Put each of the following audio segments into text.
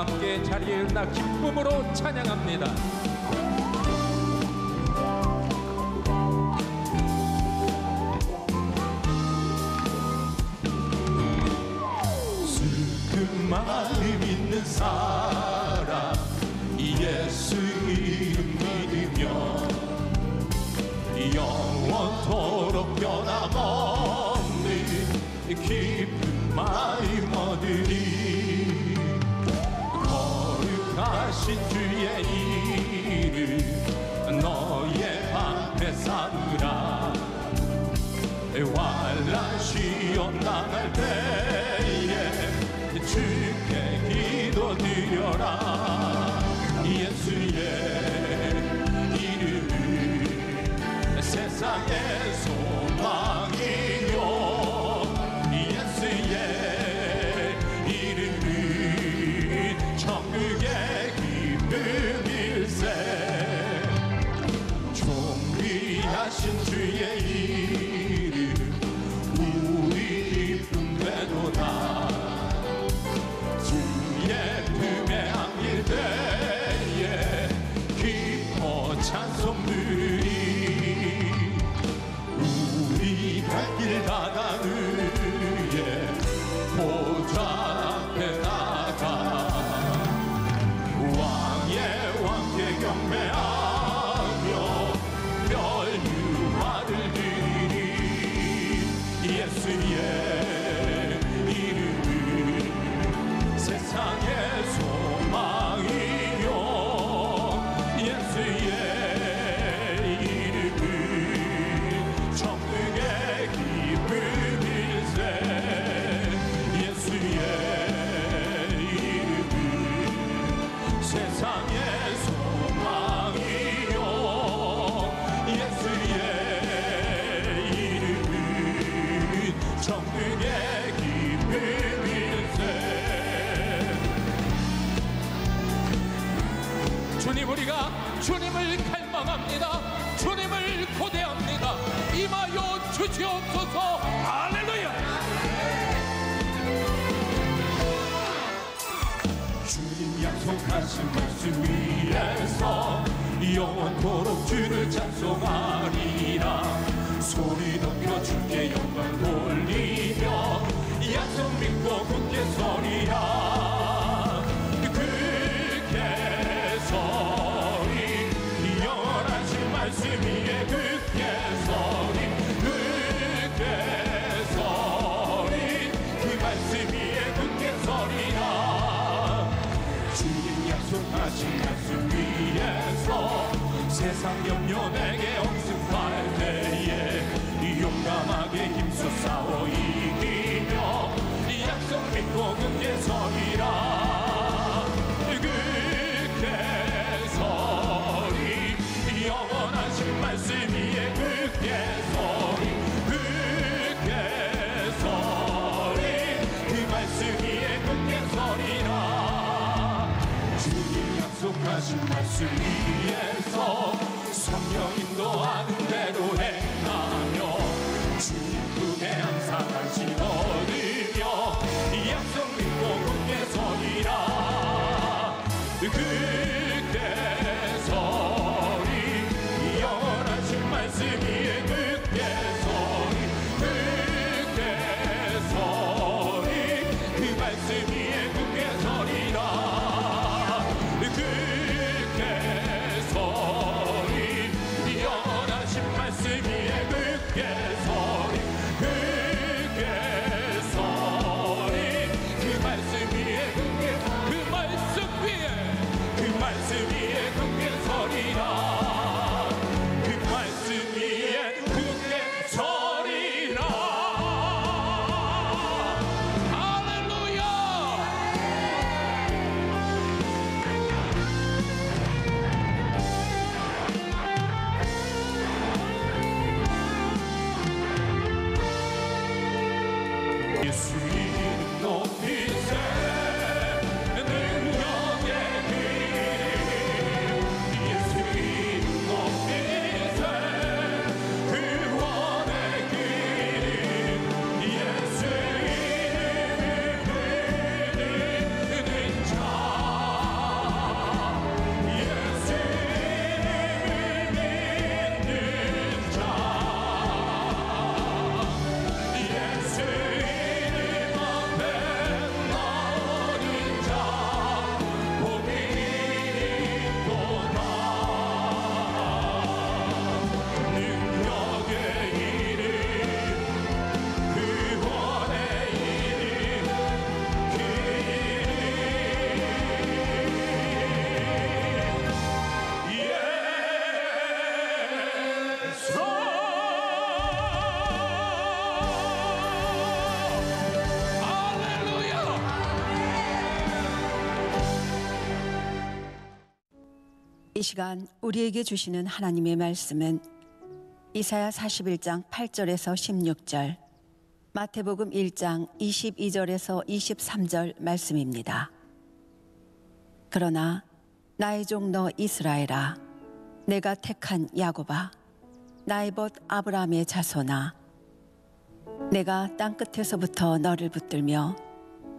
함께 자리에 일어나 기쁨으로 찬양합니다. 슬픈 마음 있는 사람 예수 이름 믿으며 영원토록 변함없는 깊은 마음 얻으리. 거룩하신 주의 이름 너의 앞에 삼으라. 환난 시험 당할 때에 주께 기도드려라. 예수의 이름은 세상의 소망이요 예수의 이름은 천국의 기쁨일세. 존귀하신 주의 이름 우리 기쁨 되도다. 주의 품에 안길 때에 기뻐 찬송 드리. 우리 갈 길 가다 위에 보좌 앞에 나가 왕의 왕께 경배하며 멸유화를 드리리. 예수의 이름은 세상의 소망이요 예수의 이름은 천국의 기쁨일세. 예수의 이름은 세상의 소망이요 예수의 이름은 천국의 기쁨일세. 주님, 우리가 주님을 갈망합니다. 주님을 고대합니다. 임하여 주시옵소서. 할렐루야. 주님 약속하신 말씀 위에서 영원토록 주를 찬송하리라. 소리 높여 주께 영광 돌리며 약속 믿고 굳게 서리라. 굳게 서리 영원하신 말씀 위에 굳게 서리. 굳게 서리 그 말씀 위에 굳게 서리라. 주님 약속하신 말씀 위에서 세상 염려 내게 억습할 때에 용감하게 힘써 싸워 이기며 약속 믿고 굳게 서리라. 굳게 서리 영원하신 말씀 위에 굳게 서리. 굳게 서리 그 말씀 위에 굳게 서리라. 주님 약속하신 말씀 위에서 성령 인도하는 대로 행하며 주님 품에 항상 안식 얻으며 약속 믿고 굳게 서리라. 굳게 서리 영원하신 말씀 위에 굳게 서리. 굳게 서리 그 말씀 위에 굳게 서리라. 굳게 서리 영원하신 말씀 위에 굳게 서리. 굳게 서리 그 말씀 위에 굳게 그 말씀 위에 그 말씀 위에 굳게 서리라. 그 말씀 위에 굳게 서리라. 할렐루야. 예수 이름 높이세 능력의 길 이 시간 우리에게 주시는 하나님의 말씀은 이사야 41장 8절에서 16절, 마태복음 1장 22절에서 23절 말씀입니다. 그러나 나의 종 너 이스라엘아, 내가 택한 야곱아, 나의 벗 아브라함의 자손아, 내가 땅 끝에서부터 너를 붙들며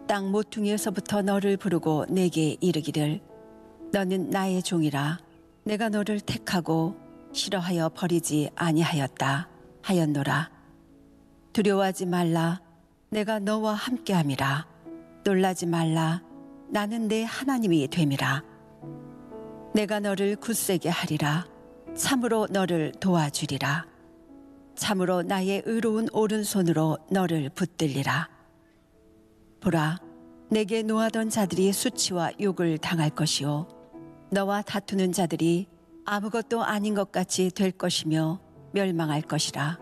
땅 모퉁이에서부터 너를 부르고 내게 이르기를 너는 나의 종이라, 내가 너를 택하고 싫어하여 버리지 아니하였다 하였노라. 두려워하지 말라, 내가 너와 함께함이라. 놀라지 말라, 나는 내 하나님이 됨이라. 내가 너를 굳세게 하리라. 참으로 너를 도와주리라. 참으로 나의 의로운 오른손으로 너를 붙들리라. 보라, 내게 노하던 자들이 수치와 욕을 당할 것이요, 너와 다투는 자들이 아무것도 아닌 것 같이 될 것이며 멸망할 것이라.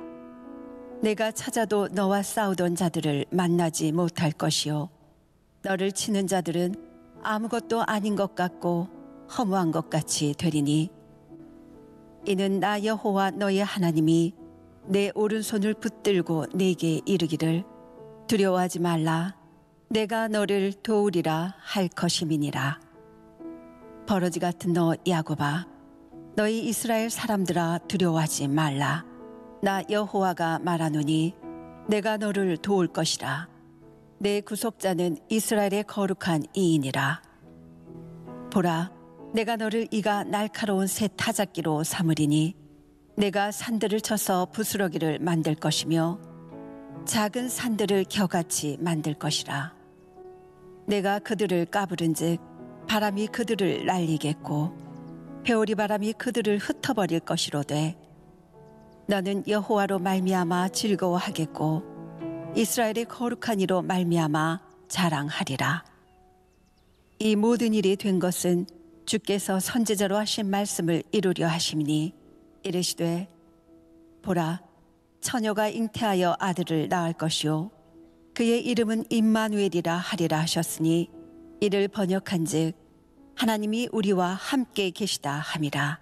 내가 찾아도 너와 싸우던 자들을 만나지 못할 것이요, 너를 치는 자들은 아무것도 아닌 것 같고 허무한 것 같이 되리니, 이는 나 여호와 너의 하나님이 내 오른손을 붙들고 내게 이르기를 두려워하지 말라, 내가 너를 도우리라 할 것임이니라. 버러지 같은 너 야곱아, 너희 이스라엘 사람들아 두려워하지 말라. 나 여호와가 말하노니 내가 너를 도울 것이라. 내 구속자는 이스라엘의 거룩한 이인이라. 보라, 내가 너를 이가 날카로운 새 타작기로 삼으리니 내가 산들을 쳐서 부스러기를 만들 것이며 작은 산들을 겨같이 만들 것이라. 내가 그들을 까부른즉 바람이 그들을 날리겠고 회오리 바람이 그들을 흩어버릴 것이로되, 너는 여호와로 말미암아 즐거워하겠고 이스라엘의 거룩한 이로 말미암아 자랑하리라. 이 모든 일이 된 것은 주께서 선지자로 하신 말씀을 이루려 하심이니, 이르시되 보라, 처녀가 잉태하여 아들을 낳을 것이요 그의 이름은 임마누엘이라 하리라 하셨으니, 이를 번역한즉 하나님이 우리와 함께 계시다 함이라.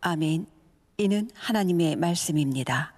아멘. 이는 하나님의 말씀입니다.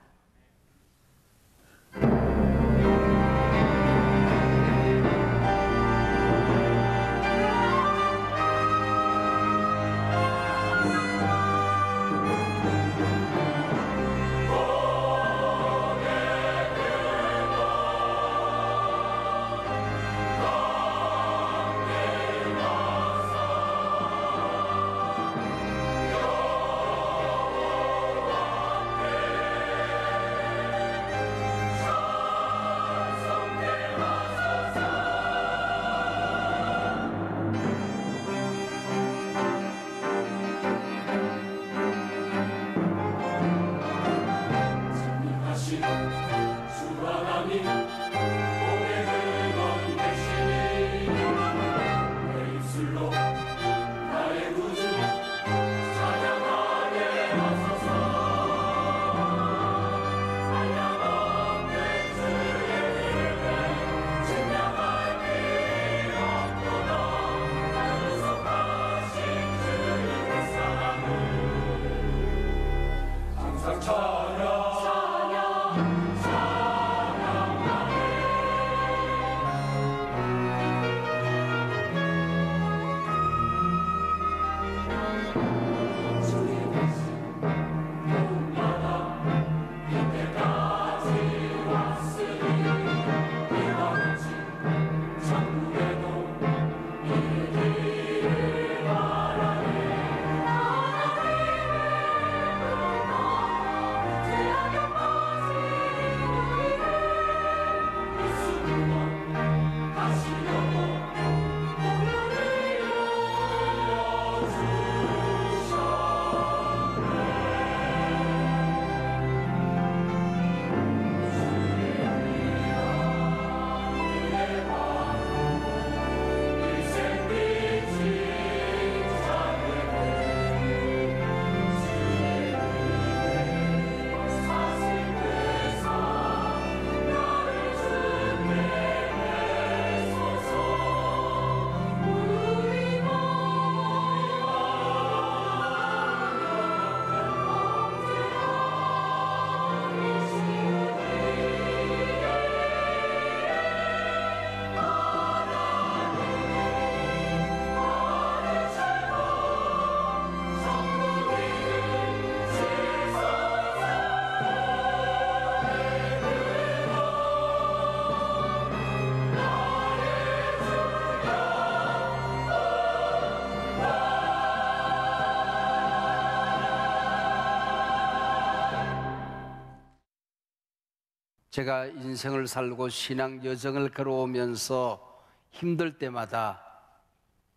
제가 인생을 살고 신앙 여정을 걸어오면서 힘들 때마다,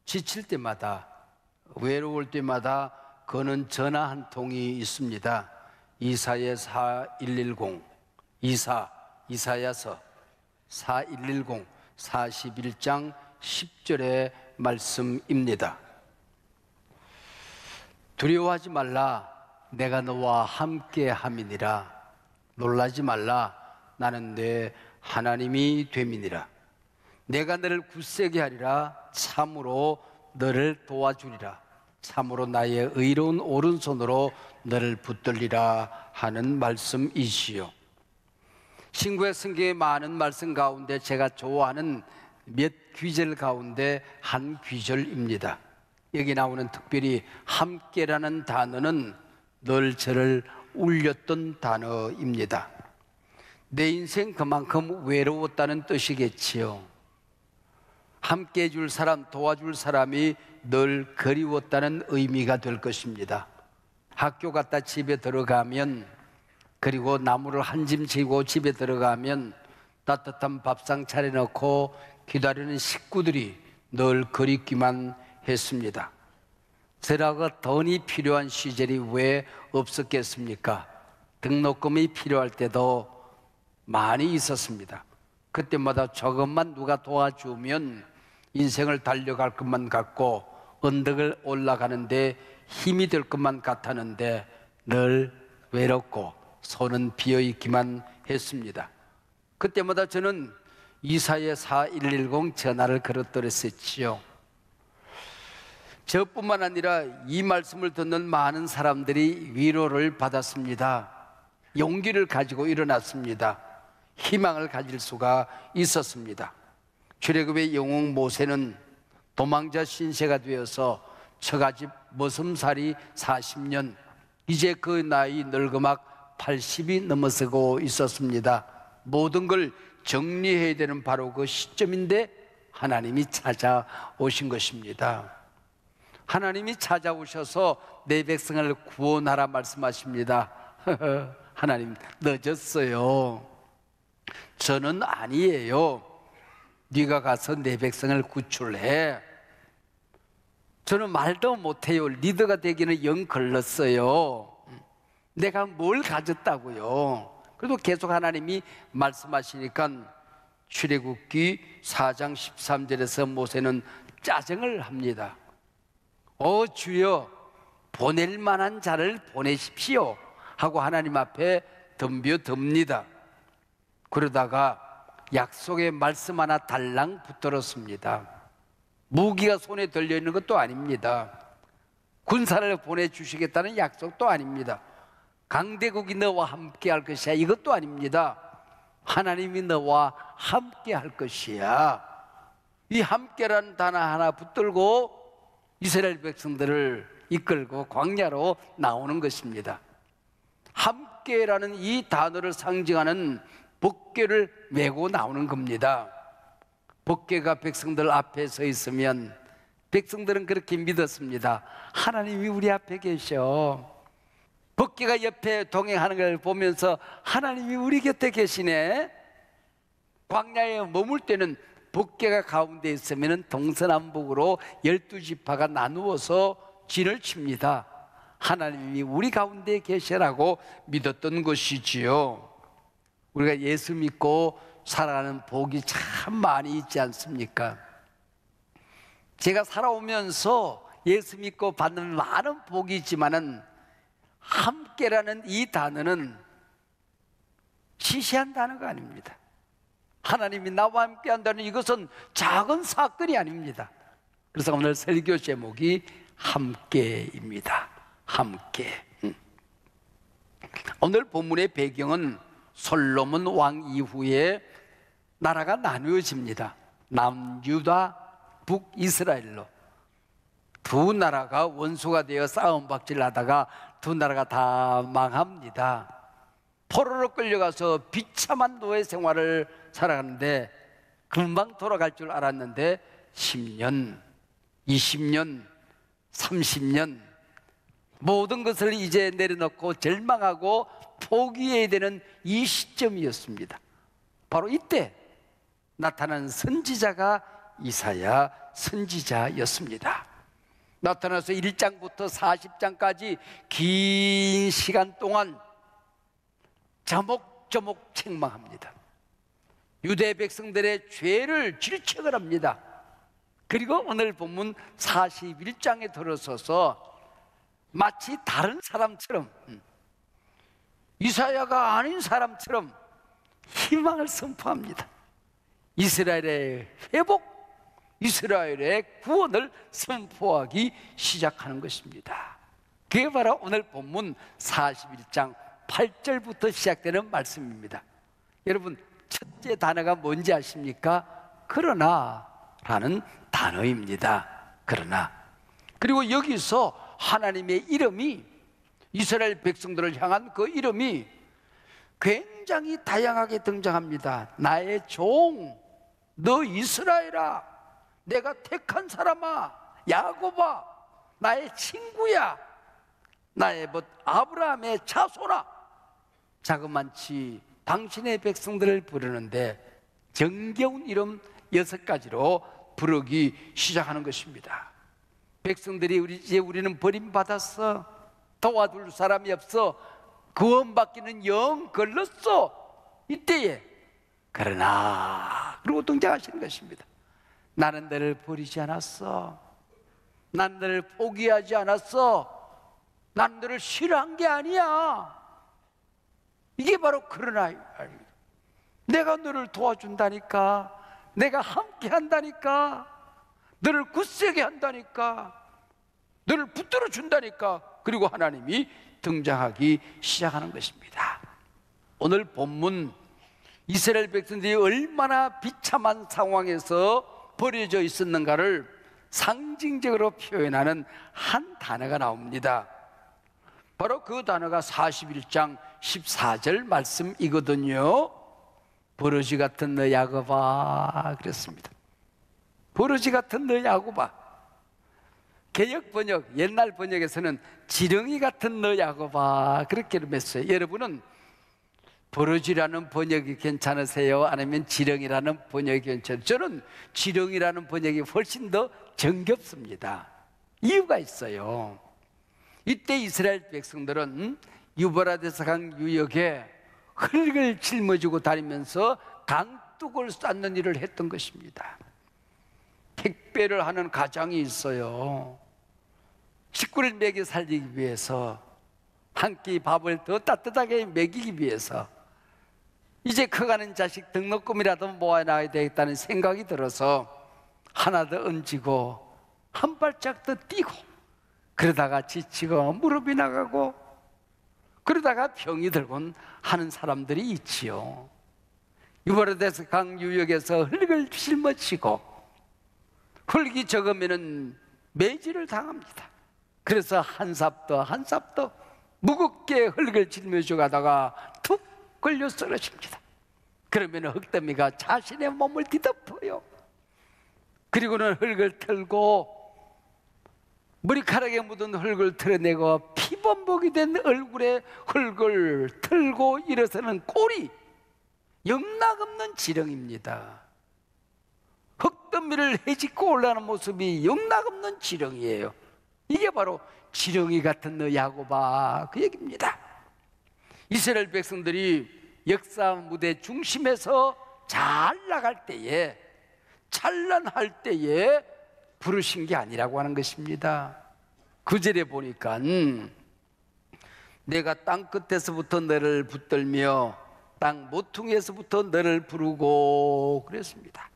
지칠 때마다, 외로울 때마다 거는 전화 한 통이 있습니다. 이사야 4110, 이사야서 4110 41장 10절의 말씀입니다. 두려워하지 말라, 내가 너와 함께 함이니라. 놀라지 말라, 나는 내 하나님이 됨이니라. 내가 너를 굳세게 하리라. 참으로 너를 도와주리라. 참으로 나의 의로운 오른손으로 너를 붙들리라 하는 말씀이시요. 신구약 성경의 많은 말씀 가운데 제가 좋아하는 몇 귀절 가운데 한 귀절입니다. 여기 나오는 특별히 함께라는 단어는 늘 저를 울렸던 단어입니다. 내 인생 그만큼 외로웠다는 뜻이겠지요. 함께 해줄 사람, 도와줄 사람이 늘 그리웠다는 의미가 될 것입니다. 학교 갔다 집에 들어가면, 그리고 나무를 한 짐 지고 집에 들어가면 따뜻한 밥상 차려놓고 기다리는 식구들이 늘 그립기만 했습니다. 저라가 돈이 필요한 시절이 왜 없었겠습니까? 등록금이 필요할 때도 많이 있었습니다. 그때마다 조금만 누가 도와주면 인생을 달려갈 것만 같고 언덕을 올라가는데 힘이 될 것만 같았는데 늘 외롭고 손은 비어있기만 했습니다. 그때마다 저는 이사야 4110 전화를 걸어드렸었지요. 저뿐만 아니라 이 말씀을 듣는 많은 사람들이 위로를 받았습니다. 용기를 가지고 일어났습니다. 희망을 가질 수가 있었습니다. 출애굽의 영웅 모세는 도망자 신세가 되어서 처가집 머슴살이 40년, 이제 그 나이 늙어막 80이 넘어서고 있었습니다. 모든 걸 정리해야 되는 바로 그 시점인데 하나님이 찾아오신 것입니다. 하나님이 찾아오셔서 내 백성을 구원하라 말씀하십니다. 하나님 늦었어요. 저는 아니에요. 네가 가서 내 백성을 구출해. 저는 말도 못해요. 리더가 되기는 영 걸렸어요. 내가 뭘 가졌다고요. 그래도 계속 하나님이 말씀하시니까 출애굽기 4장 13절에서 모세는 짜증을 합니다. 주여, 보낼 만한 자를 보내십시오 하고 하나님 앞에 덤벼듭니다. 그러다가 약속의 말씀 하나 달랑 붙들었습니다. 무기가 손에 들려있는 것도 아닙니다. 군사를 보내주시겠다는 약속도 아닙니다. 강대국이 너와 함께 할 것이야, 이것도 아닙니다. 하나님이 너와 함께 할 것이야. 이 함께라는 단어 하나 붙들고 이스라엘 백성들을 이끌고 광야로 나오는 것입니다. 함께라는 이 단어를 상징하는 법궤를 메고 나오는 겁니다. 법궤가 백성들 앞에 서 있으면 백성들은 그렇게 믿었습니다. 하나님이 우리 앞에 계셔. 법궤가 옆에 동행하는 걸 보면서 하나님이 우리 곁에 계시네. 광야에 머물 때는 법궤가 가운데 있으면 동서남북으로 12지파가 나누어서 진을 칩니다. 하나님이 우리 가운데 계시라고 믿었던 것이지요. 우리가 예수 믿고 살아가는 복이 참 많이 있지 않습니까? 제가 살아오면서 예수 믿고 받는 많은 복이 있지만은 함께라는 이 단어는 시시한 단어가 아닙니다. 하나님이 나와 함께 한다는 이것은 작은 사건이 아닙니다. 그래서 오늘 설교 제목이 함께입니다. 함께. 오늘 본문의 배경은 솔로몬 왕 이후에 나라가 나누어집니다. 남유다, 북이스라엘로 두 나라가 원수가 되어 싸움박질 하다가 두 나라가 다 망합니다. 포로로 끌려가서 비참한 노예 생활을 살아가는데 금방 돌아갈 줄 알았는데 10년, 20년, 30년 모든 것을 이제 내려놓고 절망하고 포기해야 되는 이 시점이었습니다. 바로 이때 나타난 선지자가 이사야 선지자였습니다. 나타나서 1장부터 40장까지 긴 시간 동안 자목자목 책망합니다. 유대 백성들의 죄를 질책을 합니다. 그리고 오늘 본문 41장에 들어서서 마치 다른 사람처럼, 이사야가 아닌 사람처럼 희망을 선포합니다. 이스라엘의 회복, 이스라엘의 구원을 선포하기 시작하는 것입니다. 그게 바로 오늘 본문 41장 8절부터 시작되는 말씀입니다. 여러분, 첫째 단어가 뭔지 아십니까? 그러나 라는 단어입니다. 그러나. 그리고 여기서 하나님의 이름이, 이스라엘 백성들을 향한 그 이름이 굉장히 다양하게 등장합니다. 나의 종, 너 이스라엘아, 내가 택한 사람아, 야곱아, 나의 친구야, 나의 아브라함의 자손아. 자그만치 당신의 백성들을 부르는데 정겨운 이름 6가지로 부르기 시작하는 것입니다. 백성들이 이제 우리는 버림받았어, 도와줄 사람이 없어, 구원받기는 영 걸렀어. 이때에 그러나 그리고 등장하시는 것입니다. 나는 너를 버리지 않았어, 나는 너를 포기하지 않았어, 나는 너를 싫어한 게 아니야. 이게 바로 그러나. 내가 너를 도와준다니까, 내가 함께 한다니까, 너를 굳세게 한다니까, 너를 붙들어 준다니까. 그리고 하나님이 등장하기 시작하는 것입니다. 오늘 본문 이스라엘 백성들이 얼마나 비참한 상황에서 버려져 있었는가를 상징적으로 표현하는 한 단어가 나옵니다. 바로 그 단어가 41장 14절 말씀이거든요. 버러지 같은 너 야곱아, 그랬습니다. 버러지 같은 너 야곱아. 개역 번역, 옛날 번역에서는 지렁이 같은 너 야곱아, 그렇게 했어요. 여러분은 버러지라는 번역이 괜찮으세요? 아니면 지렁이라는 번역이 괜찮으세요? 저는 지렁이라는 번역이 훨씬 더 정겹습니다. 이유가 있어요. 이때 이스라엘 백성들은 유브라데스 강 유역에 흙을 짊어지고 다니면서 강둑을 쌓는 일을 했던 것입니다. 택배를 하는 가장이 있어요. 식구를 먹여 살리기 위해서, 한 끼 밥을 더 따뜻하게 먹이기 위해서 이제 커가는 자식 등록금이라도 모아놔야 되겠다는 생각이 들어서 하나 더 얹고 한 발짝 더 뛰고, 그러다가 지치고 무릎이 나가고 그러다가 병이 들곤 하는 사람들이 있지요. 유브라데스 강 유역에서 흙을 짊어지고 흙이 적으면은 매질을 당합니다. 그래서 한 삽도 한 삽도 무겁게 흙을 짊어져 가다가 툭 걸려 쓰러집니다. 그러면 흙더미가 자신의 몸을 뒤덮어요. 그리고는 흙을 털고 머리카락에 묻은 흙을 털어내고 피범벅이 된 얼굴에 흙을 털고 일어서는 꼴이 영락없는 지렁입니다. 흙더미를 헤집고 올라가는 모습이 영락없는 지렁이에요. 이게 바로 지렁이 같은 너 야곱아, 그 얘기입니다. 이스라엘 백성들이 역사 무대 중심에서 잘 나갈 때에, 찬란할 때에 부르신 게 아니라고 하는 것입니다. 그 절에 보니까 내가 땅 끝에서부터 너를 붙들며 땅 모퉁이에서부터 너를 부르고 그랬습니다.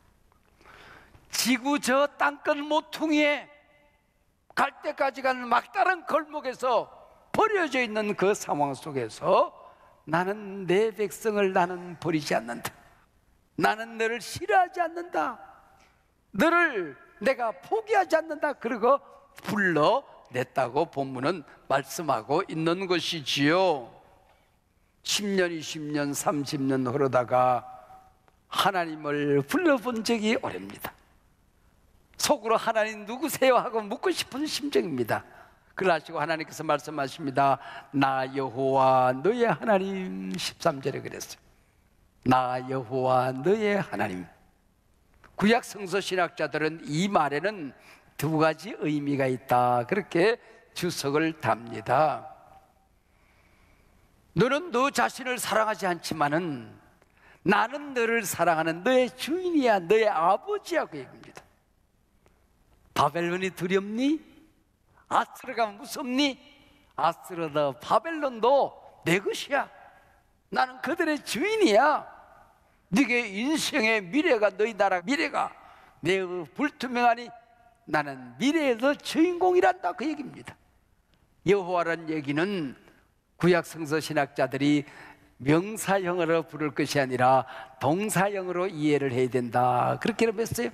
지구 저 땅끝 모퉁이에 갈 때까지 가는 막다른 골목에서 버려져 있는 그 상황 속에서 나는 내 백성을 나는 버리지 않는다, 나는 너를 싫어하지 않는다, 너를 내가 포기하지 않는다, 그리고 불러냈다고 본문은 말씀하고 있는 것이지요. 10년, 20년, 30년 흐르다가 하나님을 불러본 적이 오래입니다. 속으로 하나님 누구세요? 하고 묻고 싶은 심정입니다. 그러시고 하나님께서 말씀하십니다. 나 여호와 너의 하나님. 13절에 그랬어요. 나 여호와 너의 하나님. 구약 성서 신학자들은 이 말에는 두 가지 의미가 있다, 그렇게 주석을 답니다. 너는 너 자신을 사랑하지 않지만은 나는 너를 사랑하는 너의 주인이야, 너의 아버지야, 그 얘기입니다. 바벨론이 두렵니? 아스르가 무섭니? 아스르도 바벨론도 내 것이야. 나는 그들의 주인이야. 네게 인생의 미래가, 너희 나라 미래가 매우 불투명하니 나는 미래에서 주인공이란다, 그 얘기입니다. 여호와라는 얘기는 구약 성서 신학자들이 명사형으로 부를 것이 아니라 동사형으로 이해를 해야 된다, 그렇게 했어요.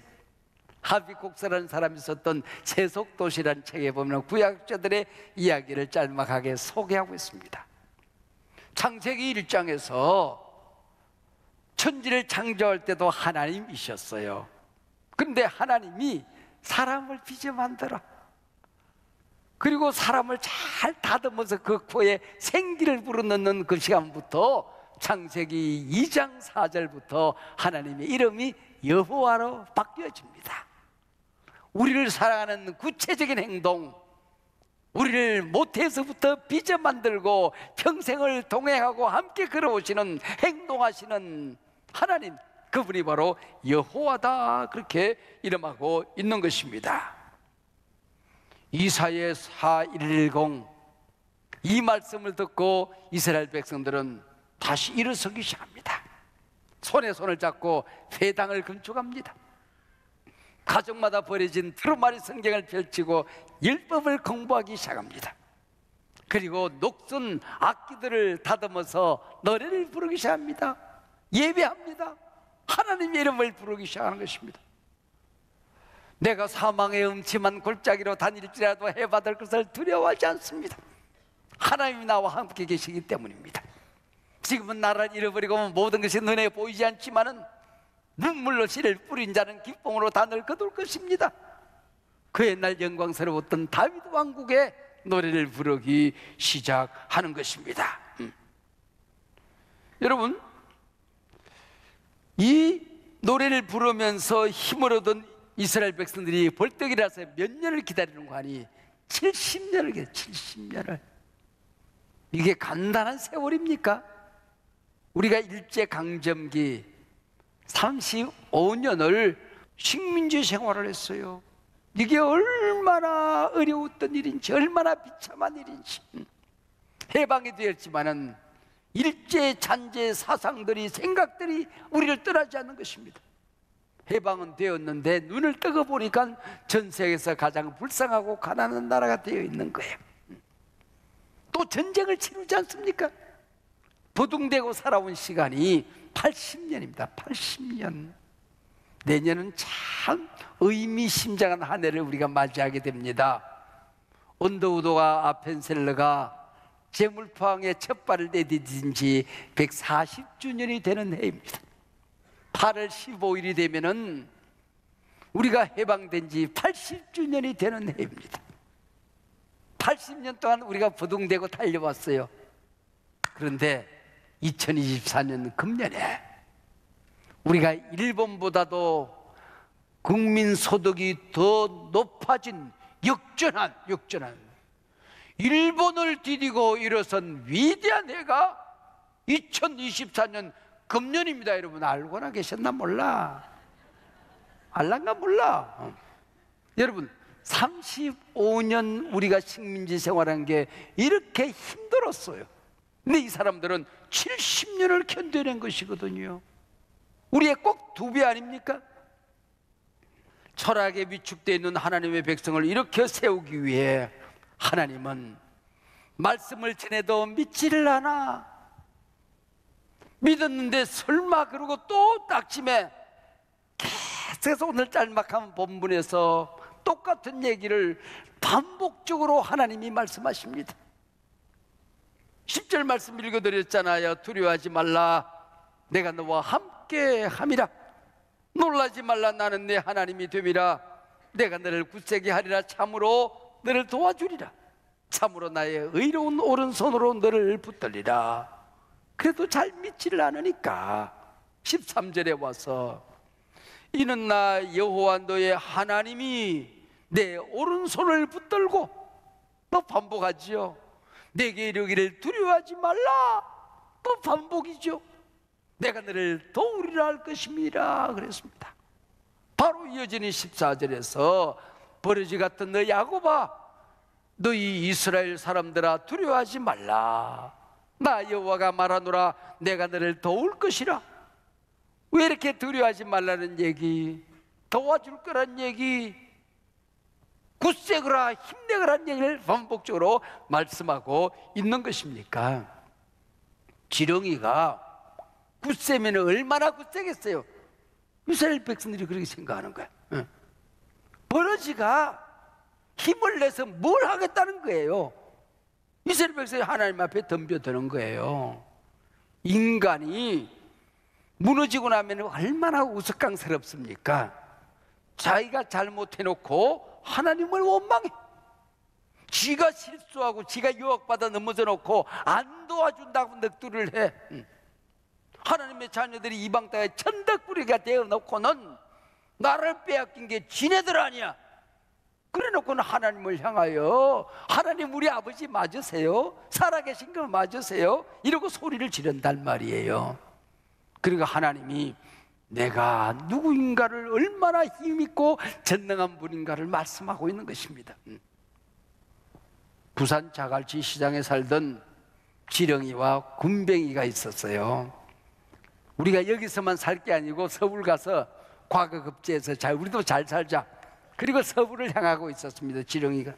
하비국사라는 사람이 썼던 세속도시라는 책에 보면 구약자들의 이야기를 짤막하게 소개하고 있습니다. 창세기 1장에서 천지를 창조할 때도 하나님이셨어요. 그런데 하나님이 사람을 빚어 만들어, 그리고 사람을 잘 다듬어서 그 코에 생기를 불어넣는 그 시간부터 창세기 2장 4절부터 하나님의 이름이 여호와로 바뀌어집니다. 우리를 사랑하는 구체적인 행동, 우리를 모태에서부터 빚어 만들고 평생을 동행하고 함께 걸어오시는, 행동하시는 하나님, 그분이 바로 여호와다, 그렇게 이름하고 있는 것입니다. 이사야 4:110, 이 말씀을 듣고 이스라엘 백성들은 다시 일어서기 시작합니다. 손에 손을 잡고 회당을 건축합니다. 가정마다 버려진 두루마리 성경을 펼치고 율법을 공부하기 시작합니다. 그리고 녹슨 악기들을 다듬어서 노래를 부르기 시작합니다. 예배합니다. 하나님의 이름을 부르기 시작하는 것입니다. 내가 사망의 음침한 골짜기로 다닐지라도 해받을 것을 두려워하지 않습니다. 하나님이 나와 함께 계시기 때문입니다. 지금은 나를 잃어버리고 모든 것이 눈에 보이지 않지만은 눈물로 씨를 뿌린 자는 기쁨으로 단을 거둘 것입니다. 그 옛날 영광스러웠던 다윗 왕국의 노래를 부르기 시작하는 것입니다. 여러분, 이 노래를 부르면서 힘을 얻은 이스라엘 백성들이 벌떡이라서 몇 년을 기다리는 거 아니? 70년을 기다려, 70년을. 이게 간단한 세월입니까? 우리가 일제강점기 35년을 식민지 생활을 했어요. 이게 얼마나 어려웠던 일인지, 얼마나 비참한 일인지. 해방이 되었지만은 일제 잔재 사상들이, 생각들이 우리를 떠나지 않는 것입니다. 해방은 되었는데 눈을 뜨고 보니까 전 세계에서 가장 불쌍하고 가난한 나라가 되어 있는 거예요. 또 전쟁을 치르지 않습니까? 부둥대고 살아온 시간이 80년입니다. 80년. 내년은 참 의미심장한 한 해를 우리가 맞이하게 됩니다. 온도우도가 아펜셀러가 재물포항에 첫 발을 내디딘 지 140주년이 되는 해입니다. 8월 15일이 되면은 우리가 해방된 지 80주년이 되는 해입니다. 80년 동안 우리가 부둥대고 달려왔어요. 그런데 2024년 금년에 우리가 일본보다도 국민소득이 더 높아진 역전한 일본을 디디고 일어선 위대한 해가 2024년 금년입니다. 여러분 알고나 계셨나 몰라? 알란가 몰라? 여러분 35년 우리가 식민지 생활한 게 이렇게 힘들었어요. 근데 이 사람들은 70년을 견뎌낸 것이거든요. 우리의 꼭 2배 아닙니까? 철학에 위축되어 있는 하나님의 백성을 일으켜 세우기 위해 하나님은 말씀을 전해도 믿지를 않아. 믿었는데 설마, 그러고 또 낙심해. 계속해서 오늘 짤막한 본문에서 똑같은 얘기를 반복적으로 하나님이 말씀하십니다. 10절 말씀 읽어드렸잖아요. 두려워하지 말라, 내가 너와 함께 함이라. 놀라지 말라, 나는 내 하나님이 됨이라. 내가 너를 굳세게 하리라. 참으로 너를 도와주리라. 참으로 나의 의로운 오른손으로 너를 붙들리라. 그래도 잘 믿지를 않으니까 13절에 와서 이는 나 여호와 너의 하나님이 내 오른손을 붙들고, 또 반복하지요. 내게 이르기를 두려워하지 말라, 또 반복이죠. 내가 너를 도우리라 할 것임이라 그랬습니다. 바로 이어지는 14절에서 버러지 같은 너 야곱아, 너희 이스라엘 사람들아 두려워하지 말라, 나 여호와가 말하노라, 내가 너를 도울 것이라. 왜 이렇게 두려워하지 말라는 얘기, 도와줄 거란 얘기, 굳세거라 힘내거란 얘기를 반복적으로 말씀하고 있는 것입니까? 지렁이가 굳세면 얼마나 굳세겠어요? 이스라엘 백성들이 그렇게 생각하는 거야. 버러지가 힘을 내서 뭘 하겠다는 거예요? 이스라엘 백성이 하나님 앞에 덤벼드는 거예요. 인간이 무너지고 나면 얼마나 우스꽝스럽습니까? 자기가 잘못해놓고 하나님을 원망해. 지가 실수하고 지가 유혹받아 넘어져 놓고 안 도와준다고 넋두리를 해. 하나님의 자녀들이 이방 땅에 천덕꾸리가 되어 놓고는 나를 빼앗긴 게 지네들 아니야, 그래 놓고는 하나님을 향하여 하나님 우리 아버지 맞으세요? 살아계신 거 맞으세요? 이러고 소리를 지른단 말이에요. 그러니까 하나님이 내가 누구인가를, 얼마나 힘있고 전능한 분인가를 말씀하고 있는 것입니다. 부산 자갈치 시장에 살던 지렁이와 군뱅이가 있었어요. 우리가 여기서만 살 게 아니고 서울 가서 과거급제해서 우리도 잘 살자, 그리고 서울을 향하고 있었습니다. 지렁이가.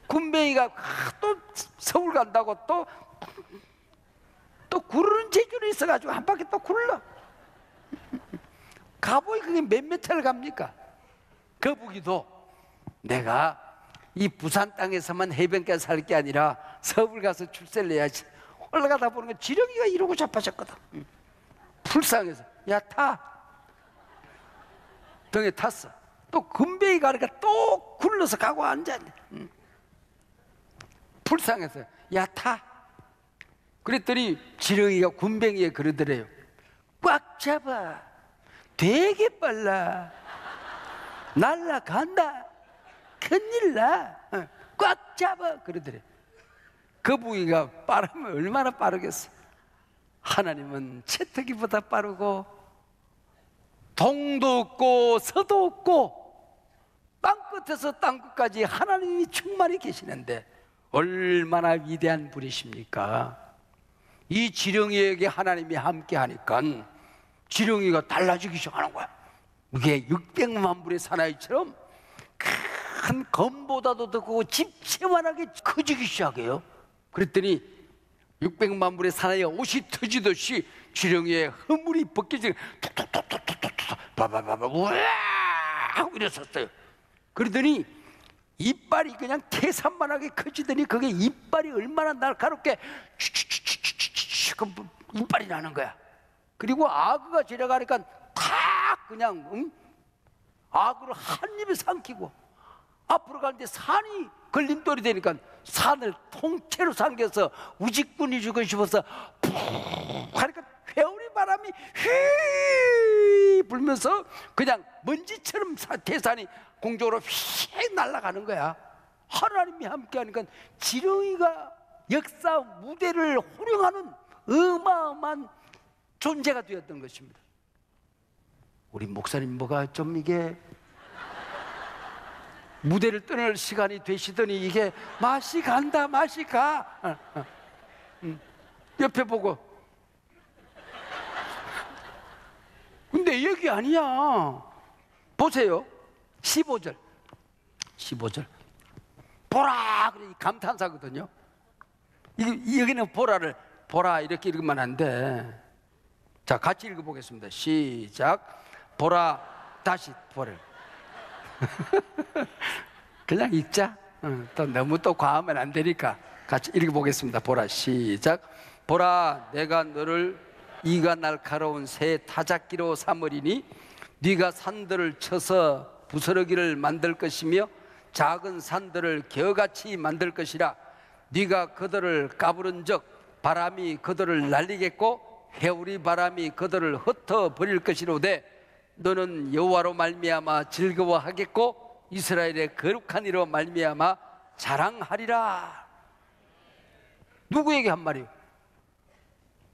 군뱅이가 또 서울 간다고 또 구르는 재주는 있어가지고 한 바퀴 또 굴러. 가보이 그게 몇 미터를 갑니까? 거북이도 내가 이 부산 땅에서만 해변가에 살 게 아니라 서울 가서 출세를 해야지. 올라가다 보니까 지렁이가 이러고 자빠졌거든. 불쌍해서 야 타. 등에 탔어. 또 군뱅이가 그러니까 또 굴러서 가고 앉았네. 불쌍해서 야 타. 그랬더니 지렁이가 군뱅이에 그러더래요. 꽉 잡아. 되게 빨라. 날라간다. 큰일 나. 꽉 잡아. 그러더래. 거북이가 빠르면 얼마나 빠르겠어. 하나님은 채터기보다 빠르고 동도 없고 서도 없고 땅끝에서 땅끝까지 하나님이 충만히 계시는데 얼마나 위대한 분이십니까? 이 지렁이에게 하나님이 함께 하니까 지렁이가 달라지기 시작하는 거야. 이게 600만 불의 사나이처럼 큰 검보다도 더 크고 집채만하게 커지기 시작해요. 그랬더니 600만 불의 사나이가 옷이 터지듯이 지렁이의 허물이 벗겨지고 툭툭툭툭툭툭 바바바바 우와 하고 이랬었어요. 그러더니 이빨이 그냥 태산만하게 커지더니 그게 이빨이 얼마나 날카롭게 이빨이 나는 거야. 그리고 악어가 지나가니까 탁 그냥 악어를 한 입에 삼키고 앞으로 가는데 산이 걸림돌이 되니까 산을 통째로 삼겨서 우직분이 주고 싶어서 푹 하니까 회오리 바람이 휘 불면서 그냥 먼지처럼 태산이 공중으로 휙 날아가는 거야. 하나님이 함께 하니까 지렁이가 역사 무대를 호령하는 어마어마한 존재가 되었던 것입니다. 우리 목사님 뭐가 좀 이게 무대를 떠날 시간이 되시더니 이게 맛이 간다 맛이 가. 옆에 보고 근데 여기 아니야. 보세요. 15절 보라 그래 감탄사거든요. 여기는 보라 이렇게 읽으면 안 돼. 자 같이 읽어보겠습니다. 시작. 보라 다시 보라. 그냥 읽자. 또 너무 또 과하면 안 되니까 같이 읽어보겠습니다. 보라 시작. 보라 내가 너를 이가 날카로운 새 타작기로 삼으리니 네가 산들을 쳐서 부스러기를 만들 것이며 작은 산들을 겨같이 만들 것이라. 네가 그들을 까부른적 바람이 그들을 날리겠고 해오리 바람이 그들을 흩어버릴 것이로되 너는 여호와로 말미암아 즐거워하겠고 이스라엘의 거룩한 이로 말미암아 자랑하리라. 누구에게 한 말이에요?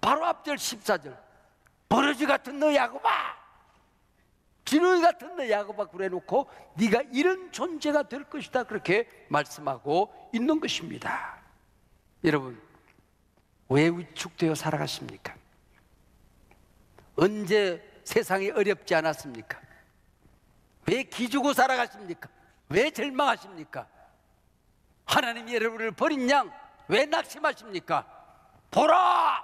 바로 앞절 14절. 버러지 같은 너 야곱아, 지렁이 같은 너 야곱아 그래놓고 네가 이런 존재가 될 것이다, 그렇게 말씀하고 있는 것입니다. 여러분, 왜 위축되어 살아가십니까? 언제 세상이 어렵지 않았습니까? 왜 기죽어 살아가십니까? 왜 절망하십니까? 하나님이 여러분을 버린 양 왜 낙심하십니까? 보라!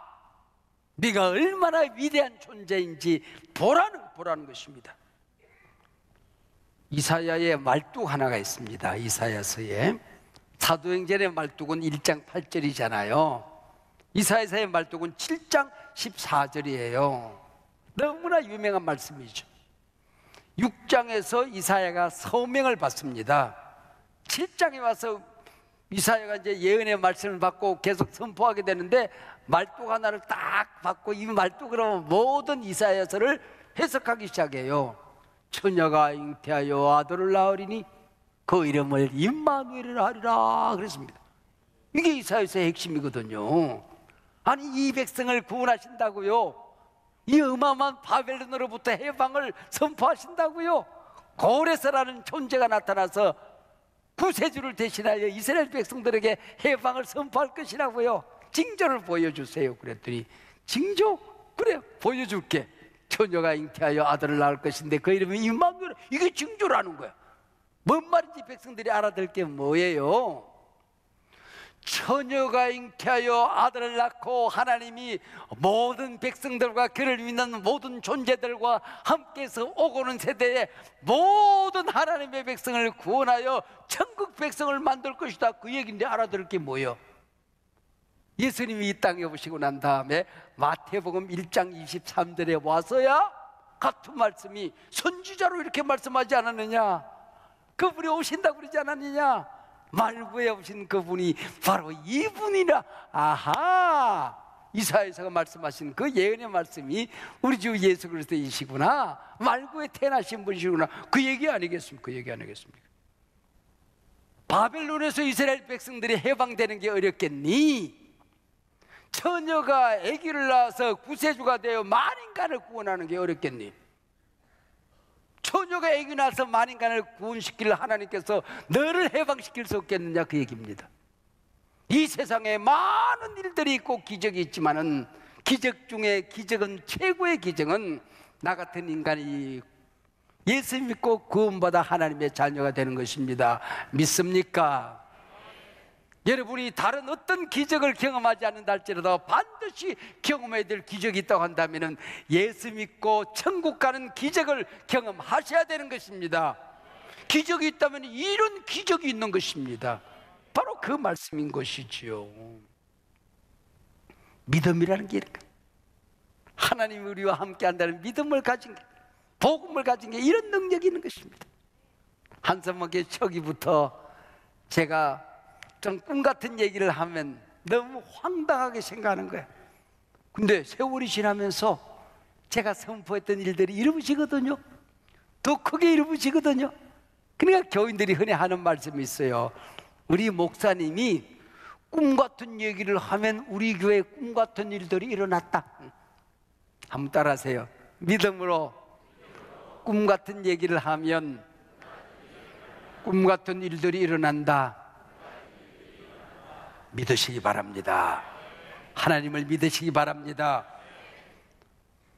네가 얼마나 위대한 존재인지 보라는 것입니다. 이사야의 말뚝 하나가 있습니다. 이사야서에 사도행전의 말뚝은 1장 8절이잖아요. 이사야서의 말뚝은 7장 14절이에요. 너무나 유명한 말씀이죠. 6장에서 이사야가 서명을 받습니다. 7장에 와서 이사야가 이제 예언의 말씀을 받고 계속 선포하게 되는데 말뚝 하나를 딱 받고 이 말뚝으로 모든 이사야서를 해석하기 시작해요. 처녀가 잉태하여 아들을 낳으리니 그 이름을 임마누엘이라 하리라 그랬습니다. 이게 이사야서의 핵심이거든요. 아니, 이 백성을 구원하신다고요? 이 어마어마한 바벨론으로부터 해방을 선포하신다고요? 고레스라는 존재가 나타나서 구세주를 대신하여 이스라엘 백성들에게 해방을 선포할 것이라고요. 징조를 보여주세요. 그랬더니 징조? 그래, 보여줄게. 처녀가 잉태하여 아들을 낳을 것인데 그 이름이 임마누엘. 이게 징조라는 거야. 뭔 말인지 백성들이 알아들 게 뭐예요? 처녀가 잉태하여 아들을 낳고 하나님이 모든 백성들과 그를 믿는 모든 존재들과 함께해서 오고는 세대에 모든 하나님의 백성을 구원하여 천국 백성을 만들 것이다, 그 얘기인데 알아들을 게 뭐예요? 예수님이 이 땅에 오시고 난 다음에 마태복음 1장 23절에 와서야 같은 말씀이 선지자로 이렇게 말씀하지 않았느냐? 그분이 오신다고 그러지 않았느냐? 말구에 오신 그분이 바로 이분이라. 아하, 이사야서가 말씀하신 그 예언의 말씀이 우리 주 예수 그리스도이시구나, 말구에 태어나신 분이시구나, 그 얘기 아니겠습니까? 그 얘기 아니겠습니까? 바벨론에서 이스라엘 백성들이 해방되는 게 어렵겠니? 처녀가 아기를 낳아서 구세주가 되어 만인간을 구원하는 게 어렵겠니? 처녀가 아기 낳아서 만인간을 구원시킬 하나님께서 너를 해방시킬 수 없겠느냐, 그 얘기입니다. 이 세상에 많은 일들이 있고 기적이 있지만은 기적 중에 기적은, 최고의 기적은 나 같은 인간이 예수 믿고 구원받아 하나님의 자녀가 되는 것입니다. 믿습니까? 여러분이 다른 어떤 기적을 경험하지 않는다 할지라도 반드시 경험해야 될 기적이 있다고 한다면 예수 믿고 천국 가는 기적을 경험하셔야 되는 것입니다. 기적이 있다면 이런 기적이 있는 것입니다. 바로 그 말씀인 것이지요. 믿음이라는 게 이렇게, 하나님이 우리와 함께 한다는 믿음을 가진 게, 복음을 가진 게 이런 능력이 있는 것입니다. 한서먹의 초기부터 제가 좀 꿈 같은 얘기를 하면 너무 황당하게 생각하는 거예요. 근데 세월이 지나면서 제가 선포했던 일들이 이루어지거든요. 더 크게 이루어지거든요. 그러니까 교인들이 흔히 하는 말씀이 있어요. 우리 목사님이 꿈 같은 얘기를 하면 우리 교회에 꿈 같은 일들이 일어났다. 한번 따라하세요. 믿음으로 꿈 같은 얘기를 하면 꿈 같은 일들이 일어난다. 믿으시기 바랍니다. 하나님을 믿으시기 바랍니다.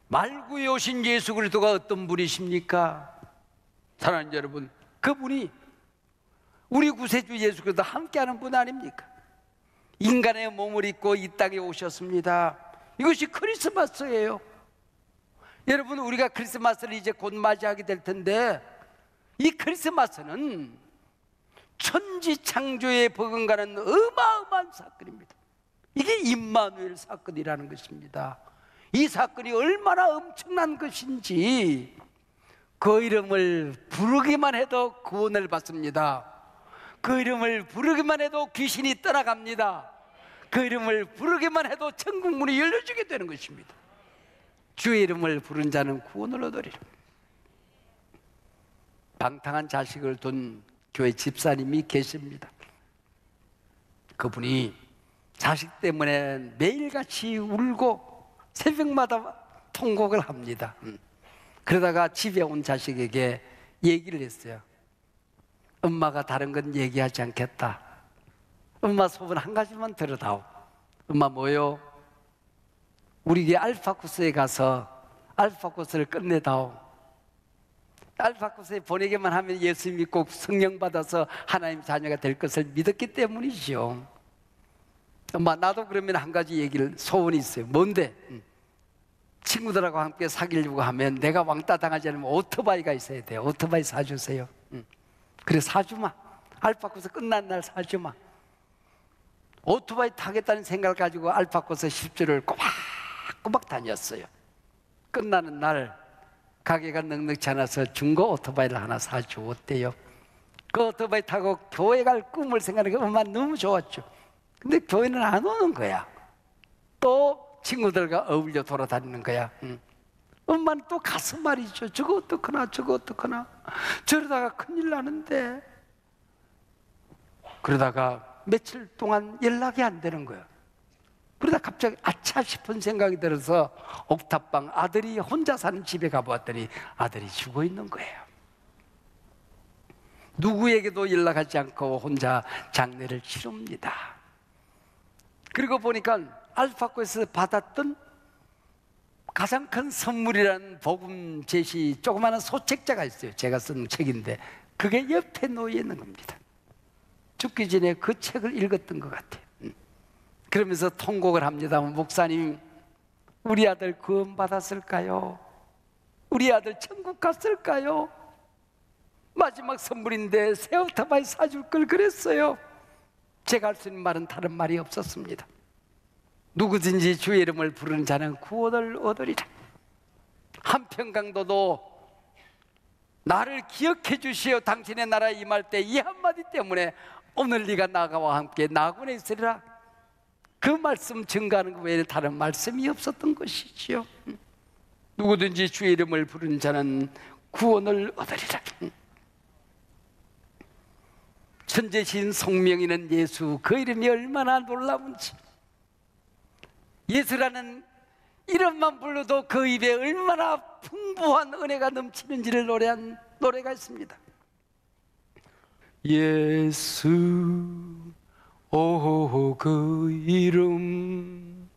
말구에 오신 예수 그리스도가 어떤 분이십니까? 사랑하는 여러분, 그분이 우리 구세주 예수 그리스도와 함께하는 분 아닙니까? 인간의 몸을 입고 이 땅에 오셨습니다. 이것이 크리스마스예요. 여러분, 우리가 크리스마스를 이제 곧 맞이하게 될 텐데, 이 크리스마스는 천지 창조에 버금가는 어마어마한 사건입니다. 이게 임마누엘 사건이라는 것입니다. 이 사건이 얼마나 엄청난 것인지 그 이름을 부르기만 해도 구원을 받습니다. 그 이름을 부르기만 해도 귀신이 떠나갑니다. 그 이름을 부르기만 해도 천국 문이 열려주게 되는 것입니다. 주의 이름을 부른 자는 구원을 얻으리라. 방탕한 자식을 둔 교회 집사님이 계십니다. 그분이 자식 때문에 매일같이 울고 새벽마다 통곡을 합니다. 그러다가 집에 온 자식에게 얘기를 했어요. 엄마가 다른 건 얘기하지 않겠다. 엄마 소원 한 가지만 들어다오. 엄마 뭐요? 우리 알파 코스에 가서 알파 코스를 끝내다오. 알파 코스에 보내기만 하면 예수 믿고 성령 받아서 하나님 자녀가 될 것을 믿었기 때문이죠. 엄마 나도 그러면 한 가지 얘기를 소원이 있어요. 뭔데? 친구들하고 함께 사귀려고 하면 내가 왕따 당하지 않으면 오토바이가 있어야 돼요. 오토바이 사주세요. 그래 사주마. 알파코스 끝난 날 사주마. 오토바이 타겠다는 생각을 가지고 알파코스 10주를 꼬박꼬박 다녔어요. 끝나는 날 가게가 넉넉지 않아서 중고 오토바이를 하나 사주었대요. 그 오토바이 타고 교회 갈 꿈을 생각하니까 엄마 너무 좋았죠. 근데 교회는 안 오는 거야. 또 친구들과 어울려 돌아다니는 거야. 엄마는 또 가서 말이죠. 저거 어떡하나 저거 어떡하나. 저러다가 큰일 나는데. 그러다가 며칠 동안 연락이 안 되는 거야. 그러다 갑자기 아차 싶은 생각이 들어서 옥탑방 아들이 혼자 사는 집에 가보았더니 아들이 죽어 있는 거예요. 누구에게도 연락하지 않고 혼자 장례를 치릅니다. 그리고 보니까 알파코에서 받았던 가장 큰 선물이라는 복음 제시 조그마한 소책자가 있어요. 제가 쓴 책인데 그게 옆에 놓여 있는 겁니다. 죽기 전에 그 책을 읽었던 것 같아요. 그러면서 통곡을 합니다. 목사님, 우리 아들 구원 받았을까요? 우리 아들 천국 갔을까요? 마지막 선물인데 새 오토바이 사줄 걸 그랬어요. 제가 할 수 있는 말은 다른 말이 없었습니다. 누구든지 주의 이름을 부르는 자는 구원을 얻으리라. 한평강도도 나를 기억해 주시어 당신의 나라에 임할 때 이 한마디 때문에 오늘 네가 나가와 함께 나군에 있으리라. 그 말씀 증가하는 것 외에는 다른 말씀이 없었던 것이지요. 누구든지 주의 이름을 부르는 자는 구원을 얻으리라. 천재신 성명이는 예수, 그 이름이 얼마나 놀라운지. 예수라는 이름만 불러도 그 입에 얼마나 풍부한 은혜가 넘치는지를 노래한 노래가 있습니다. 예수, 오 그 이름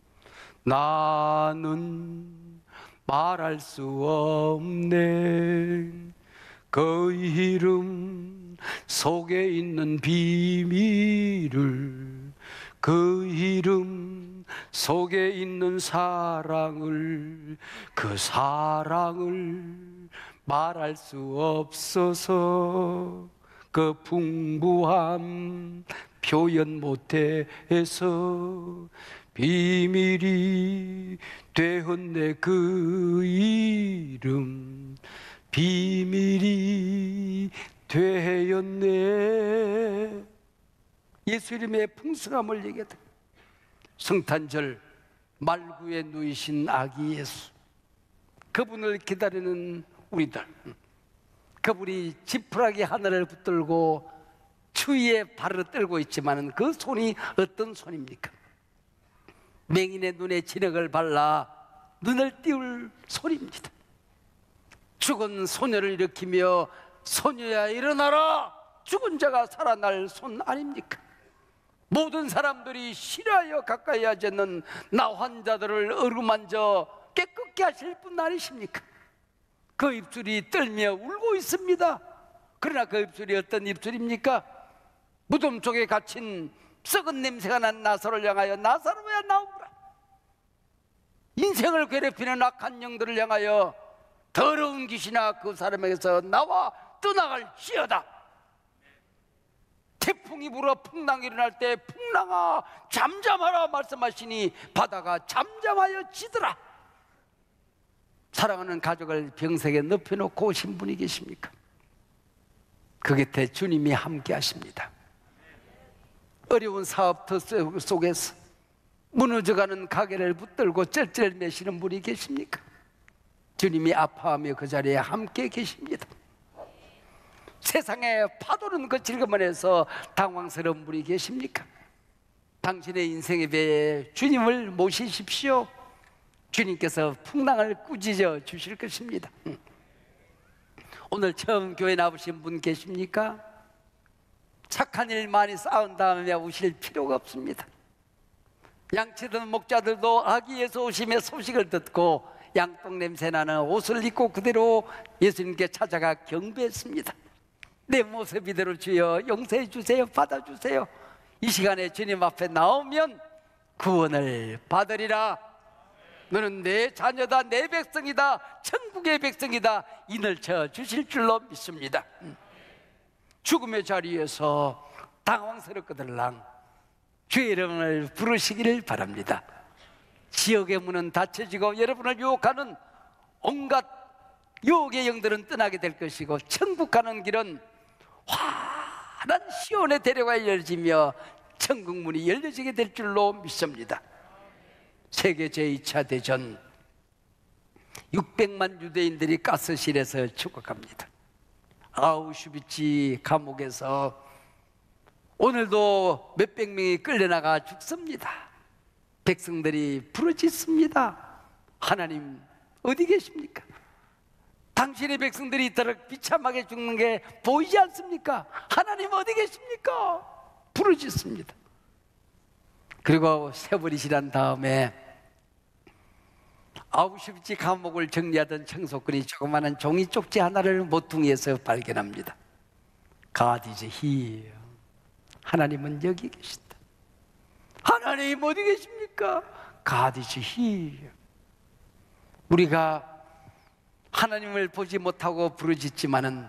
나는 말할 수 없네. 그 이름 속에 있는 비밀을, 그 이름 속에 있는 사랑을, 그 사랑을 말할 수 없어서 그 풍부함 표현 못해서 비밀이 되었네. 그 이름 비밀이 되었네. 예수 이름의 풍성함을 얘기하다. 성탄절 말구에 누이신 아기 예수, 그분을 기다리는 우리들, 그분이 지푸라기 하나를 붙들고 추위에 발을 떨고 있지만 그 손이 어떤 손입니까? 맹인의 눈에 진흙을 발라 눈을 띄울 손입니다. 죽은 소녀를 일으키며 소녀야 일어나라, 죽은 자가 살아날 손 아닙니까? 모든 사람들이 싫어하여 가까이 하지 않는 나 환자들을 어루만져 깨끗게 하실 분 아니십니까? 그 입술이 떨며 울고 있습니다. 그러나 그 입술이 어떤 입술입니까? 무덤 속에 갇힌 썩은 냄새가 난 나사로를 향하여 나사로야 나오라. 인생을 괴롭히는 악한 영들을 향하여 더러운 귀신아 그 사람에게서 나와 떠나갈지어다. 태풍이 불어 풍랑이 일어날 때 풍랑아 잠잠하라 말씀하시니 바다가 잠잠하여 지더라. 사랑하는 가족을 병석에 눕혀놓고 오신 분이 계십니까? 그 곁에 주님이 함께 하십니다. 어려운 사업터 속에서 무너져가는 가게를 붙들고 쩔쩔매시는 분이 계십니까? 주님이 아파하며 그 자리에 함께 계십니다. 세상에 파도는 거칠 것만 해서 당황스러운 분이 계십니까? 당신의 인생의 배에 주님을 모시십시오. 주님께서 풍랑을 꾸짖어 주실 것입니다. 오늘 처음 교회 나오신 분 계십니까? 착한 일 많이 쌓은 다음에 오실 필요가 없습니다. 양치던 목자들도 아기에서 오심의 소식을 듣고 양똥 냄새 나는 옷을 입고 그대로 예수님께 찾아가 경배했습니다. 내 모습 이대로 주여 용서해 주세요, 받아주세요. 이 시간에 주님 앞에 나오면 구원을 받으리라. 너는 내 자녀다, 내 백성이다, 천국의 백성이다, 인을 쳐 주실 줄로 믿습니다. 죽음의 자리에서 당황스럽거들랑 주의 이름을 부르시기를 바랍니다. 지옥의 문은 닫혀지고 여러분을 유혹하는 온갖 유혹의 영들은 떠나게 될 것이고, 천국 가는 길은 환한 시온의 대로가 열리며 천국 문이 열려지게 될 줄로 믿습니다. 세계 제2차 대전 600만 유대인들이 가스실에서 죽어갑니다. 아우슈비츠 감옥에서 오늘도 몇백 명이 끌려나가 죽습니다. 백성들이 부르짖습니다. 하나님 어디 계십니까? 당신의 백성들이 이토록 비참하게 죽는 게 보이지 않습니까? 하나님 어디 계십니까? 부르짖습니다. 그리고 세월이 지난 다음에 아우슈비츠 감옥을 정리하던 청소꾼이 조그마한 종이 쪽지 하나를 모퉁이에서 발견합니다. God is here. 하나님은 여기 계신다. 하나님 어디 계십니까? God is here. 우리가 하나님을 보지 못하고 부르짖지만은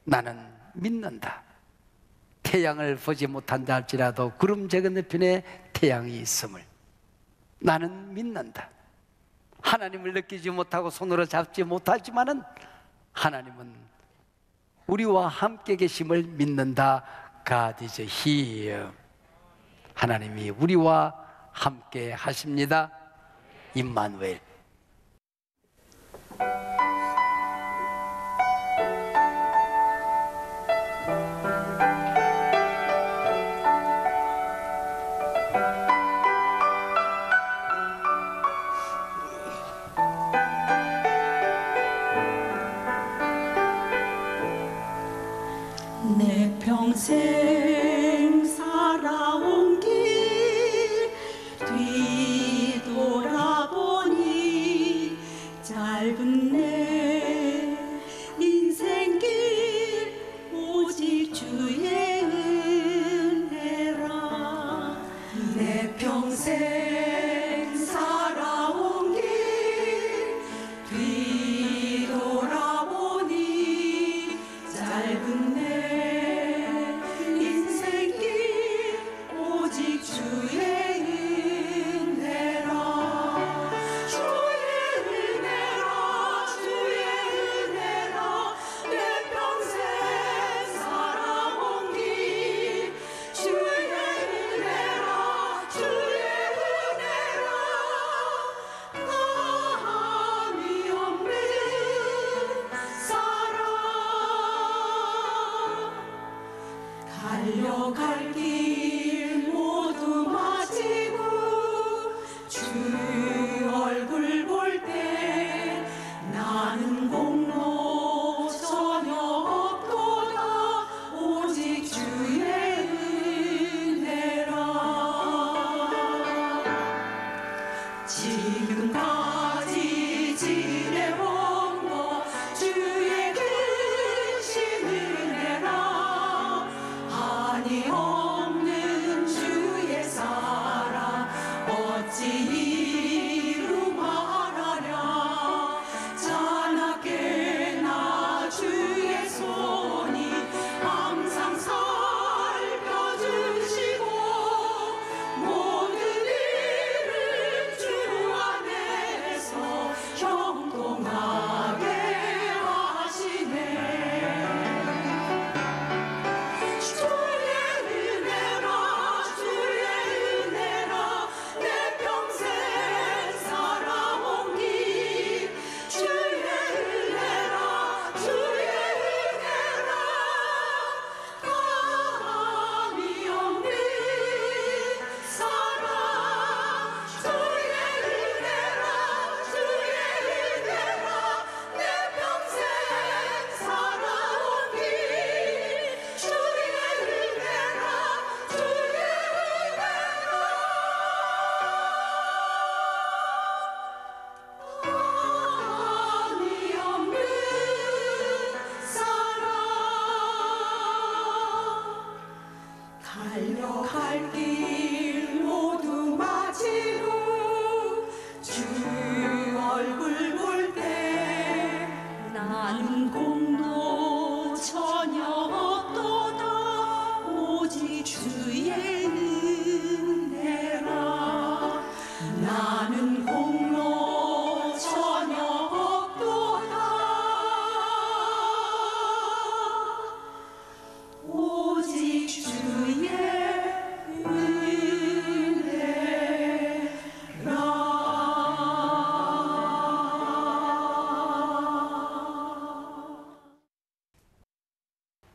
나는 믿는다. 태양을 보지 못한다 할지라도 구름 건너편에 태양이 있음을 나는 믿는다. 하나님을 느끼지 못하고 손으로 잡지 못하지만은 하나님은 우리와 함께 계심을 믿는다. God is here. 하나님이 우리와 함께 하십니다. 임마누엘. 내 평생 살아온 길 뒤돌아보니 짧은 내 인생길 오직 주의 은혜라. 내 평생 살아온 길 뒤돌아보니 짧은 내 달려갈 길 모두 마치고 주 얼굴 볼 때 나는 공로 전혀 없도다. 오직 주의 은혜라. 지금까지 지내온 것 주의 크신 은혜라. 한이 없는 달려갈 길 모두 마치고 주 얼굴 볼 때 나는 공로 전혀 없도다 오직 주의 은혜라 나는 공로 전혀 없도다 오직 주의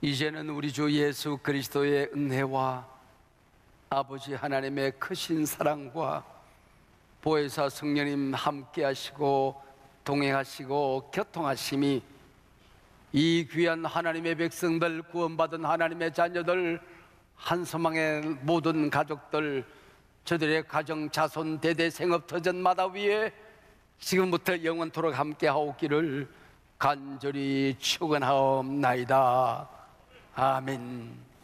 이제는 우리 주 예수 그리스도의 은혜와 아버지 하나님의 크신 사랑과 보혜사 성령님 함께 하시고 동행하시고 교통하심이 이 귀한 하나님의 백성들, 구원받은 하나님의 자녀들, 한소망의 모든 가족들, 저들의 가정, 자손, 대대 생업 터전마다 위에 지금부터 영원토록 함께 하옵기를 간절히 축원하옵나이다. 아멘.